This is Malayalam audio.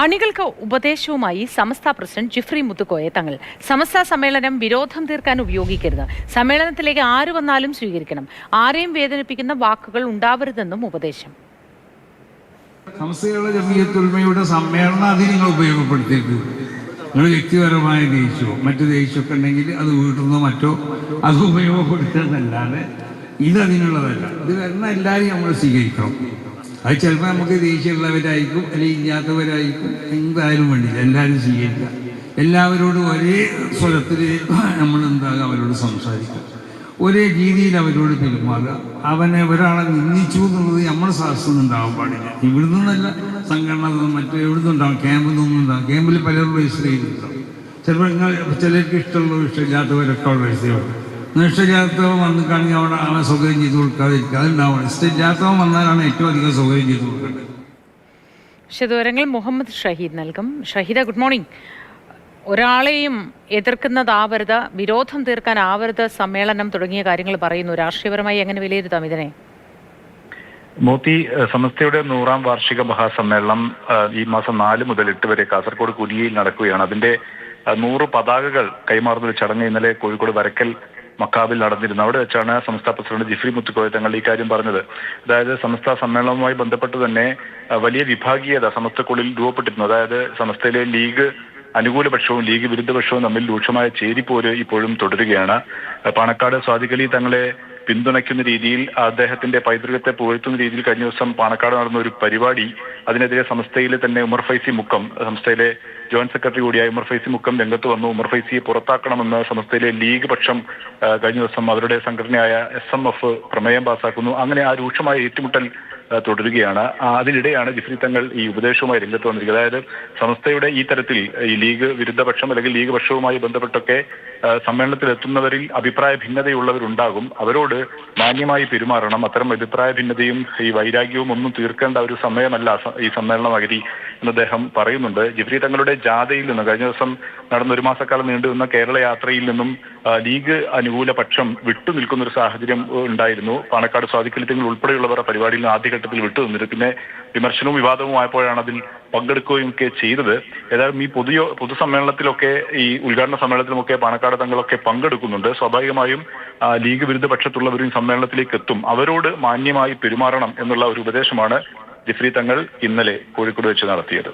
അണികൾക്ക് ഉപദേശവുമായി സമസ്ത പ്രസിഡന്റ് ജിഫ്രി മുത്തുക്കോയ തങ്ങൾ. സമസ്ത സമ്മേളനം വിരോധം തീർക്കാൻ ഉപയോഗിക്കരുത്. സമ്മേളനത്തിലേക്ക് ആര് വന്നാലും സ്വീകരിക്കണം. ആരെയും വേദനിപ്പിക്കുന്ന വാക്കുകൾ ഉണ്ടാവരുതെന്നും ഉപദേശം. സമസ്തയുടെ ജമീയത്തുൽമയുടെ സമ്മേളനം അത് നിങ്ങൾ ഉപയോഗപ്പെടുത്തിയിട്ട് നിങ്ങൾ വ്യക്തിപരമായ ദേഷ്യമോ മറ്റു ദേഷ്യമൊക്കെ ഉണ്ടെങ്കിൽ അത് വീട്ടുന്നോ മറ്റോ അത് ഉപയോഗപ്പെടുത്തുന്നതല്ലാതെ ഇതതിനുള്ളതല്ല. ഇത് വരുന്ന എല്ലാവരെയും നമ്മൾ സ്വീകരിക്കണം. അത് ചിലപ്പോൾ നമുക്ക് ദേഷ്യമുള്ളവരായിരിക്കും അല്ലെങ്കിൽ ഇല്ലാത്തവരായിരിക്കും, എന്തായാലും വേണ്ടില്ല, എല്ലാവരും സ്വീകരിക്കുക. എല്ലാവരോടും ഒരേ സ്വരത്തിൽ നമ്മൾ എന്താകുക, അവരോട് സംസാരിക്കുക, ഒരേ രീതിയിൽ അവരോട് പെരുമാറുക. അവനെ ഒരാളെ നിന്ദിച്ചു എന്നുള്ളത് നമ്മുടെ ശാസ്ത്രം ഉണ്ടാവാൻ പാടില്ല. ഇവിടുന്ന് നല്ല സംഘടന മറ്റേ എവിടുന്ന് ഉണ്ടാവും, ക്യാമ്പിൽ നിന്നും ഉണ്ടാവും. ക്യാമ്പിൽ പലരും രജിസ്റ്റർ ചെയ്തിട്ടുണ്ടാവും. ചിലപ്പോൾ ചിലർക്ക് ഇഷ്ടമുള്ളവർ ഇഷ്ടമില്ലാത്തവരൊക്കെ അവിടെ രജിസ്റ്റർ ചെയ്യും. ഇഷ്ടമില്ലാത്തവൻ വന്നിട്ടാണെങ്കിൽ അവിടെ അവനെ സൗകര്യം ചെയ്ത് കൊടുക്കാതിരിക്കുക, അതുണ്ടാവണം. ഇഷ്ടമില്ലാത്തവൻ വന്നാലാണ് ഏറ്റവും അധികം സൗകര്യം ചെയ്ത് കൊടുക്കേണ്ടത്. വിശദവിവരങ്ങൾ മുഹമ്മദ് ഷഹീദ് നൽകും. Shaheeda, good morning. ഒരാളെയും എതിർക്കുന്നതാവരുത്, വിരോധം തീർക്കാനാവരുത് സമ്മേളനം തുടങ്ങിയ കാര്യങ്ങൾ പറയുന്നു. രാഷ്ട്രീയപരമായി എങ്ങനെ വിലയിരുത്താം ഇതിനെ? മോത്തി, സമസ്തയുടെ 100ാം വാർഷിക മഹാസമ്മേളനം ഈ മാസം 4 മുതൽ 8 വരെ കാസർഗോഡ് കുരിയയിൽ നടക്കുകയാണ്. അതിന്റെ 100 പതാകകൾ കൈമാറുന്ന ഒരു ചടങ്ങ് ഇന്നലെ കോഴിക്കോട് വരക്കൽ മക്കാബിൽ നടന്നിരുന്നു. അവിടെ വെച്ചാണ് സമസ്ത പ്രസിഡന്റ് ജിഫ്രി മുത്തുക്കോയ തങ്ങൾ ഈ കാര്യം പറഞ്ഞത്. അതായത് സമസ്ത സമ്മേളനവുമായി ബന്ധപ്പെട്ട് തന്നെ വലിയ വിഭാഗീയത സമസ്തക്കുള്ളിൽ രൂപപ്പെട്ടിരുന്നു. അതായത് സമസ്തയിലെ ലീഗ് അനുകൂല പക്ഷവും ലീഗ് വിരുദ്ധ പക്ഷവും തമ്മിൽ രൂക്ഷമായ ചേരിപ്പോര് ഇപ്പോഴും തുടരുകയാണ്. പാണക്കാട് സ്വാദിഖ് അലി തങ്ങളെ പിന്തുണയ്ക്കുന്ന രീതിയിൽ, അദ്ദേഹത്തിന്റെ പൈതൃകത്തെ പുകഴ്ത്തുന്ന രീതിയിൽ കഴിഞ്ഞ ദിവസം പാണക്കാട് നടന്ന ഒരു പരിപാടി, അതിനെതിരെ സമസ്തയിലെ തന്നെ ഉമർ ഫൈസി മുക്കം, സമസ്തയിലെ ജോയിന്റ് സെക്രട്ടറി കൂടിയായ ഉമർ ഫൈസി മുക്കം രംഗത്ത് വന്നു. ഉമർ ഫൈസിയെ പുറത്താക്കണമെന്ന് സമസ്തയിലെ ലീഗ് പക്ഷം കഴിഞ്ഞ ദിവസം അവരുടെ സംഘടനയായ SMF പ്രമേയം പാസാക്കുന്നു. അങ്ങനെ ആ രൂക്ഷമായ ഏറ്റുമുട്ടൽ തുടരുകയാണ്. അതിനിടെയാണ് ജിഫ്രി തങ്ങൾ ഈ ഉപദേശവുമായി രംഗത്ത് വന്നിരിക്കുന്നത്. അതായത് സമസ്തയുടെ ഈ തരത്തിൽ ഈ ലീഗ് വിരുദ്ധ പക്ഷം അല്ലെങ്കിൽ ലീഗ് പക്ഷവുമായി ബന്ധപ്പെട്ടൊക്കെ സമ്മേളനത്തിൽ എത്തുന്നവരിൽ അഭിപ്രായ ഭിന്നതയുള്ളവരുണ്ടാകും. അവരോട് മാന്യമായി പെരുമാറണം. അത്തരം അഭിപ്രായ ഭിന്നതയും ഈ വൈരാഗ്യവും ഒന്നും തീർക്കേണ്ട ഒരു സമയമല്ല ഈ സമ്മേളനം അഗതി എന്ന് അദ്ദേഹം പറയുന്നുണ്ട്. ജിഫ്രി തങ്ങളുടെ ജാഥയിൽ നിന്ന് കഴിഞ്ഞ ദിവസം നടന്ന 1 മാസക്കാലം നീണ്ടുനിന്ന കേരള യാത്രയിൽ നിന്നും ലീഗ് അനുകൂല പക്ഷം വിട്ടുനിൽക്കുന്ന ഒരു സാഹചര്യം ഉണ്ടായിരുന്നു. പാണക്കാട് സ്വാദിഖ് അലി തങ്ങൾ ഉൾപ്പെടെയുള്ളവർ പരിപാടിയിൽ നിന്ന് ആദ്യഘട്ടത്തിൽ വിട്ടുനിന്നിരുന്നു. പിന്നെ വിമർശനവും വിവാദവും ആയപ്പോഴാണ് അതിൽ പങ്കെടുക്കുകയും ഒക്കെ ചെയ്തത്. ഏതായാലും ഈ പൊതുസമ്മേളനത്തിലൊക്കെ ഈ ഉദ്ഘാടന സമ്മേളനത്തിലുമൊക്കെ പാണക്കാട് തങ്ങളൊക്കെ പങ്കെടുക്കുന്നുണ്ട്. സ്വാഭാവികമായും ലീഗ് വിരുദ്ധ പക്ഷത്തുള്ളവരും സമ്മേളനത്തിലേക്ക് എത്തും. അവരോട് മാന്യമായി പെരുമാറണം എന്നുള്ള ഒരു ഉപദേശമാണ് ജിഫ്രി തങ്ങൾ ഇന്നലെ കോഴിക്കോട് വെച്ച് നടത്തിയത്.